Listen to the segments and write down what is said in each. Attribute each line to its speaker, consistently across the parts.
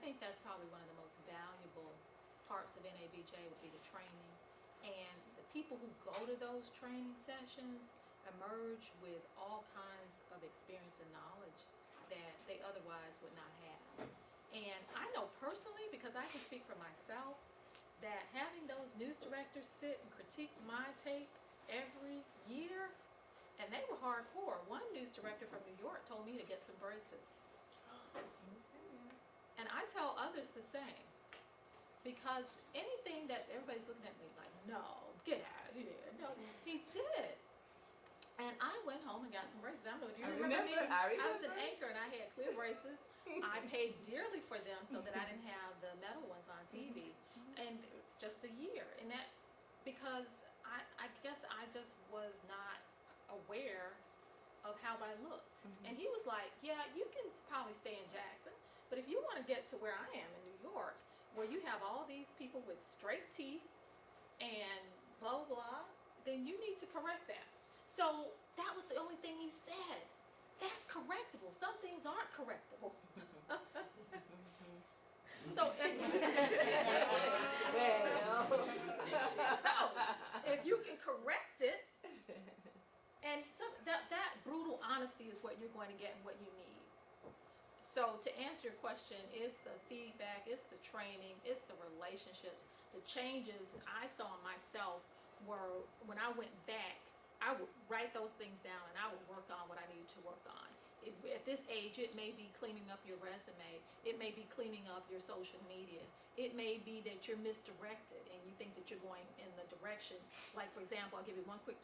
Speaker 1: think that's probably one of the most valuable parts of NABJ would be the training. And the people who go to those training sessions emerge with all kinds of experience and knowledge that they otherwise would not have. And I know personally, because I can speak for myself, that having those news directors sit and critique my tape every year, and they were hardcore. One news director from New York told me to get some braces. And I tell others the same. Because anything that everybody's looking at me like, no, get out of here. No, he did. And I went home and got some braces. I don't know if you remember me. I was an anchor and I had clear braces. I paid dearly for them so that I didn't have the metal ones on TV. And it's just a year. And that, because I guess I just was not aware of how I looked. And he was like, yeah, you can probably stay in Jackson, but if you want to get to where I am in New York, where you have all these people with straight teeth and blah, blah, blah, then you need to correct that. So that was the only thing he said. That's correctable. Some things aren't correctable. So if you can correct it, and that brutal honesty is what you're going to get and what you need. So to answer your question, it's the feedback, it's the training, it's the relationships. The changes I saw in myself were when I went back, I would write those things down and I would work on what I needed to work on. At this age, it may be cleaning up your resume. It may be cleaning up your social media. It may be that you're misdirected and you think that you're going in the direction. Like, for example, I'll give you one quick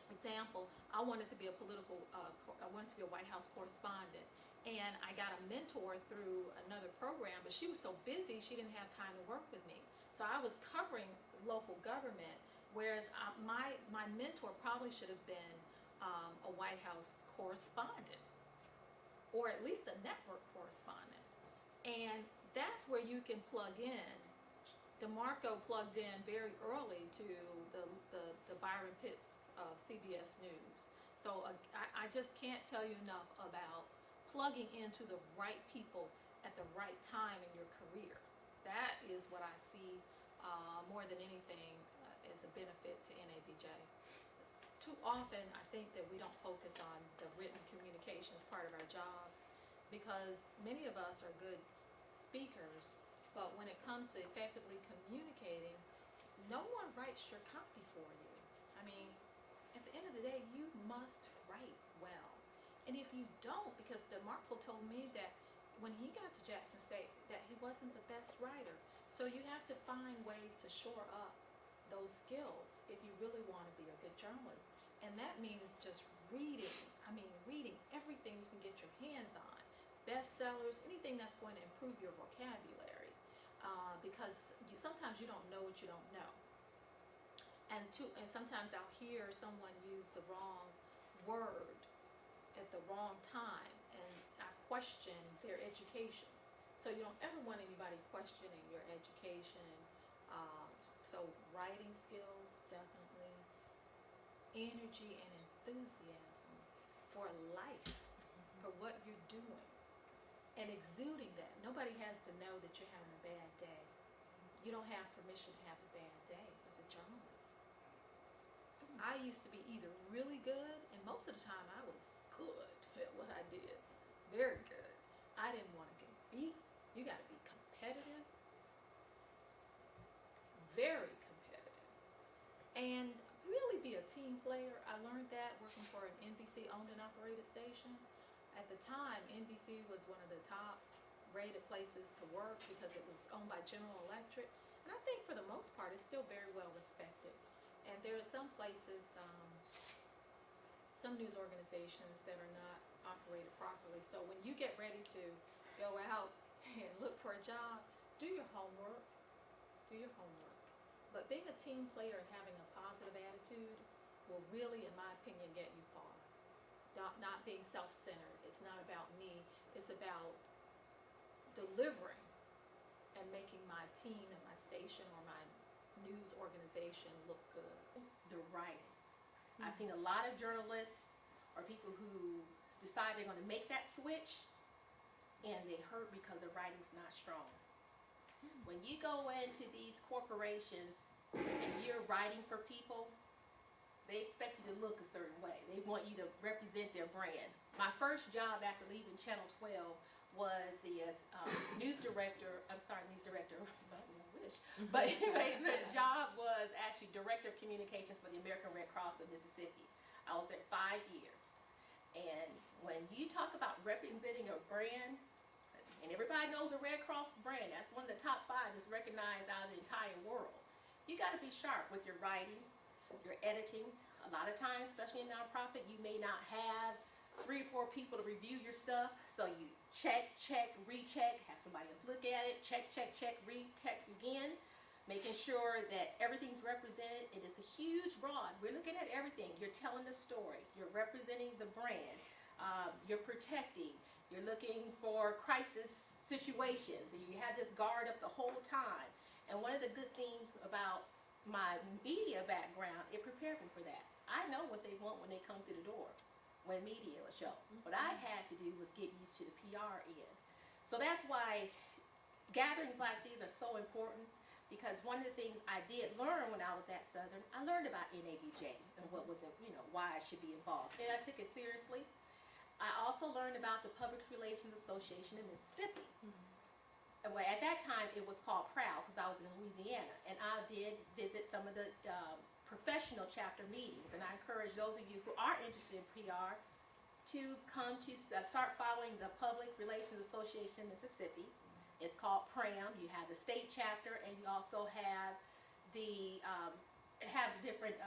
Speaker 1: example. I wanted to be a I wanted to be a White House correspondent, and I got a mentor through another program, but she was so busy she didn't have time to work with me. So I was covering local government, whereas my mentor probably should have been a White House correspondent, or at least a network correspondent. And that's where you can plug in. DeMarco plugged in very early to the Byron Pitts of CBS News. So I just can't tell you enough about plugging into the right people at the right time in your career. That is what I see more than anything as a benefit to NABJ. Too often I think that we don't focus on the written communications part of our job, because many of us are good speakers, but when it comes to effectively communicating, no one writes your copy for you. I mean, at the end of the day, you must write well. And if you don't, because DeMarco told me that when he got to Jackson State that he wasn't the best writer. So you have to find ways to shore up those skills if you really want to be a good journalist. And that means just reading. I mean, reading everything you can get your hands on. Bestsellers, anything that's going to improve your vocabulary. Because sometimes you don't know what you don't know. And sometimes I'll hear someone use the wrong word at the wrong time, and I question their education. So you don't ever want anybody questioning your education. So writing skills, definitely. Energy and enthusiasm for life, for what you're doing, and exuding that. Nobody has to know that you're having a bad day. You don't have permission to have a bad day as a journalist. I used to be either really good, and most of the time I was good at what I did. Very good. I didn't want to get beat. You got to be competitive. Very competitive. And really be a team player. I learned that working for an NBC owned and operated station. At the time, NBC was one of the top rated places to work because it was owned by General Electric. And I think for the most part, it's still very well respected. And there are some places, some news organizations that are not operated properly. So when you get ready to go out and look for a job, do your homework. Do your homework. But being a team player and having a positive attitude will really, in my opinion, get you far. Not being self-centered. It's not about me. It's about delivering and making my team and my station or my news organization look good.
Speaker 2: The writing. I've seen a lot of journalists or people who decide they're going to make that switch, and they hurt because the writing's not strong. When you go into these corporations and you're writing for people, they expect you to look a certain way. They want you to represent their brand. My first job after leaving Channel 12 was the news director, I wish. But anyway, the job was actually Director of Communications for the American Red Cross of Mississippi. I was there 5 years. And when you talk about representing a brand, and everybody knows the Red Cross brand, that's one of the top 5 that's recognized out of the entire world. You got to be sharp with your writing, your editing. A lot of times, especially in nonprofit, you may not have 3 or 4 people to review your stuff, so you check, recheck, have somebody else look at it, check, recheck again, making sure that everything's represented. It is a huge broad. We're looking at everything. You're telling the story. You're representing the brand. You're protecting. You're looking for crisis situations, and you have this guard up the whole time. And one of the good things about my media background, it prepared me for that. I know what they want when they come through the door, when media will show. What I had to do was get used to the PR end. So that's why gatherings like these are so important, because one of the things I did learn when I was at Southern, I learned about NABJ and what was, why I should be involved. And I took it seriously. I also learned about the Public Relations Association in Mississippi. And at that time, it was called PROUD, because I was in Louisiana. And I did visit some of the professional chapter meetings. And I encourage those of you who are interested in PR to come to start following the Public Relations Association in Mississippi. It's called PRAM. You have the state chapter, and you also have the different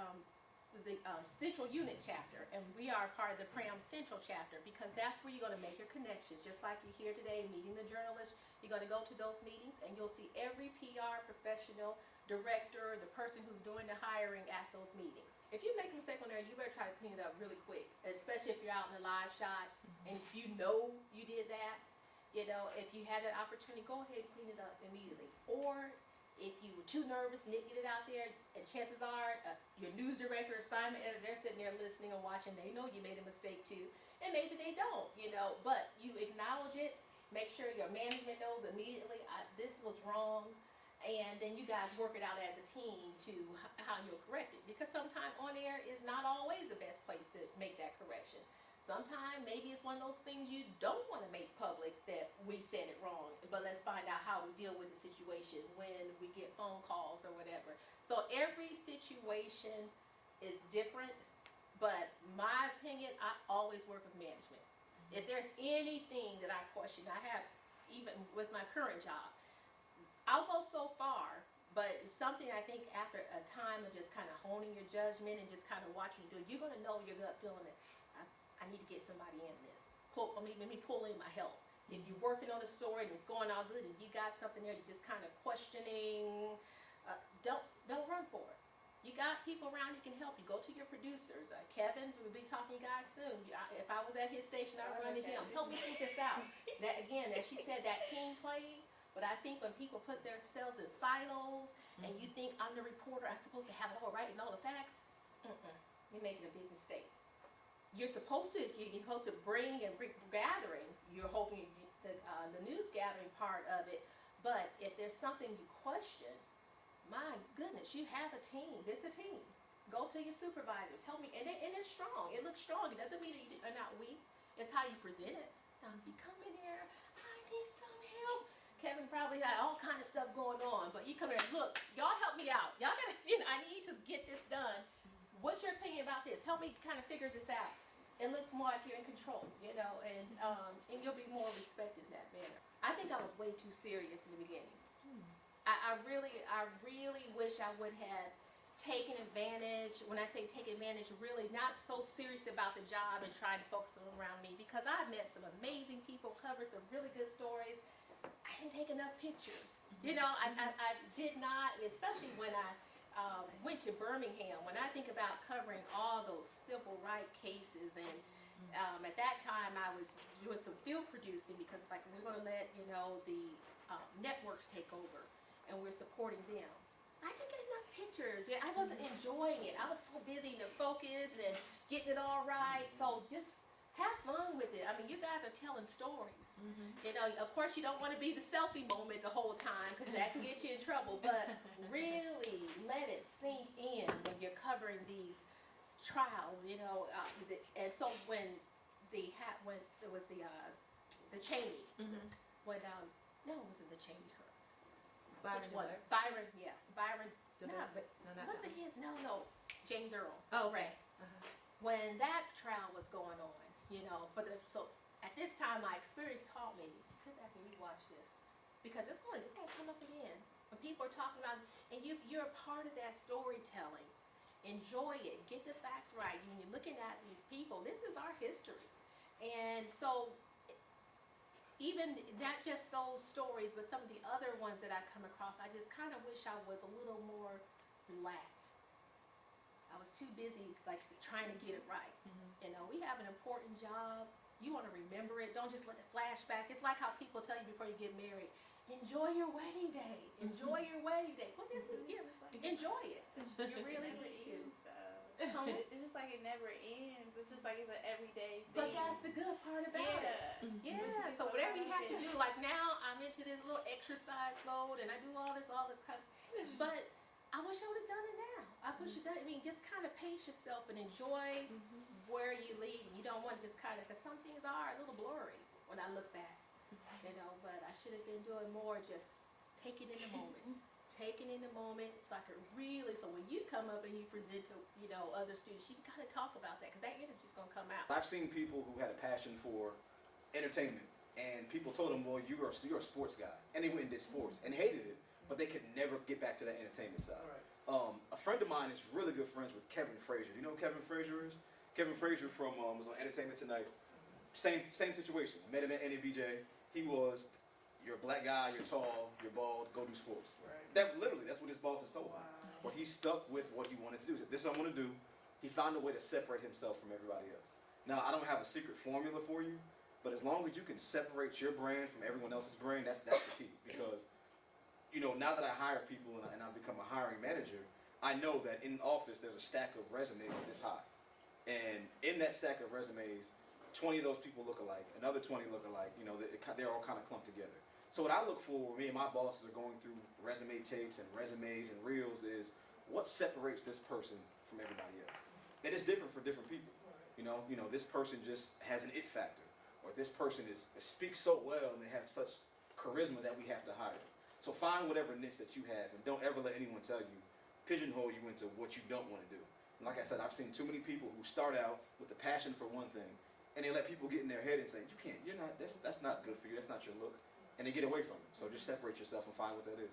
Speaker 2: Central Unit chapter, and we are part of the PRAM Central chapter, because that's where you're going to make your connections. Just like you're here today meeting the journalists, you're going to go to those meetings, and you'll see every PR professional, director, the person who's doing the hiring at those meetings. If you make a mistake on there, you better try to clean it up really quick, especially if you're out in the live shot, and if you know you did that, if you had that opportunity, go ahead and clean it up immediately. Or if you were too nervous and didn't get it out there, and chances are your news director, assignment editor, they're sitting there listening and watching. They know you made a mistake too, and maybe they don't, but you acknowledge it. Make sure your management knows immediately, this was wrong, and then you guys work it out as a team to how you'll correct it. Because sometimes on air is not always the best place to make that correction. Sometimes maybe it's one of those things you don't want to make public, that we said it wrong, but let's find out how we deal with the situation when we get phone calls or whatever. So every situation is different, but my opinion, I always work with management. If there's anything that I question, I have, even with my current job, I'll go so far, but it's something I think after a time of just kind of honing your judgment and just kind of watching you do it, you're going to know your gut feeling it. I need to get somebody in this. Let me pull in my help. If you're working on a story and it's going all good, and you got something there, you're just kind of questioning, don't run for it. You got people around you can help you. Go to your producers. Kevin's, we'll be talking to you guys soon. If I was at his station, I would run to him. Help me think this out. That again, as she said, that team playing. But I think when people put themselves in silos, and you think I'm the reporter, I'm supposed to have it all right and all the facts, you're making a big mistake. You're supposed to bring gathering. You're hoping that the news gathering part of it. But if there's something you question, my goodness, you have a team. It's a team. Go to your supervisors. Help me. And it's strong. It looks strong. It doesn't mean that you are not weak. It's how you present it. Now, you come in here, I need some help. Kevin probably had all kind of stuff going on, but you come here and look, y'all help me out. Y'all gotta, I need to get this done. What's your opinion about this? Help me kind of figure this out. It looks more like you're in control, and you'll be more respected in that manner. I think I was way too serious in the beginning. I really wish I would have taken advantage. When I say take advantage, really not so serious about the job and trying to focus around me, because I met some amazing people, covered some really good stories. I didn't take enough pictures. I did not, especially when I went to Birmingham. When I think about covering all those civil rights cases, and at that time I was doing some field producing, because like we're going to let the networks take over, and we're supporting them. I didn't get enough pictures. I wasn't enjoying it. I was so busy to focus and getting it all right. So just have fun with it. I mean, you guys are telling stories.
Speaker 1: Mm-hmm.
Speaker 2: You know, of course, you don't want to be the selfie moment the whole time because that can get you in trouble. But really, let it sink in when you're covering these trials. You know, and so when there was the Cheney, when no, it wasn't the Cheney. Which one? Byron, yeah, Byron. No, but wasn't his? No, James Earl.
Speaker 3: Oh,
Speaker 2: right. When that trial was going on, you know, so at this time my experience taught me, sit back and you watch this, because it's gonna come up again when people are talking about, and you're a part of that storytelling. Enjoy it, get the facts right. When you're looking at these people, this is our history, and so even not just those stories, but some of the other ones that I come across, I just kind of wish I was a little more relaxed. I was too busy, like, trying to get it right. You know, we have an important job. You want to remember it. Don't just let it flashback. It's like how people tell you before you get married, enjoy your wedding day. Enjoy your wedding day. Well, this is, enjoy it. You really need to.
Speaker 4: It's just like it never ends. It's just like it's an everyday thing.
Speaker 2: But that's the good part about it. Yeah. So whatever you have to do, like now I'm into this little exercise mode and I do all this, but I wish I would have done it now. I wish I mean, just kind of pace yourself and enjoy where you lead. You don't want to just kind of, because some things are a little blurry when I look back, you know, but I should have been doing more just taking in the moment. Taking in the moment, so I could really, so when you come up and you present to, you know, other students, you can kind of talk about that, because that energy's going to come out.
Speaker 5: I've seen people who had a passion for entertainment, and people told them, well, you're a sports guy, and they went and did sports, and hated it, but they could never get back to that entertainment side. A friend of mine is really good friends with Kevin Frazier. Do you know who Kevin Frazier is? Kevin Frazier was on Entertainment Tonight. Same situation. Met him at NABJ. He was, you're a black guy, you're tall, you're bald, go do sports. That's what his boss has told him. But he stuck with what he wanted to do. He said, this is what I want to do. He found a way to separate himself from everybody else. Now, I don't have a secret formula for you, but as long as you can separate your brand from everyone else's brand, that's the key. Because, you know, now that I hire people and I've become a hiring manager, I know that in office there's a stack of resumes this high. And in that stack of resumes, 20 of those people look alike, another 20 look alike. You know, they're all kind of clumped together. So what I look for when me and my bosses are going through resume tapes and resumes and reels is what separates this person from everybody else. And it's different for different people. You know, this person just has an it factor, or this person speaks so well and they have such charisma that we have to hire them. So find whatever niche that you have, and don't ever let anyone tell you, pigeonhole you into what you don't want to do. And like I said, I've seen too many people who start out with the passion for one thing, and they let people get in their head and say, that's not good for you, that's not your look. And they get away from it. So just separate yourself and find what that is.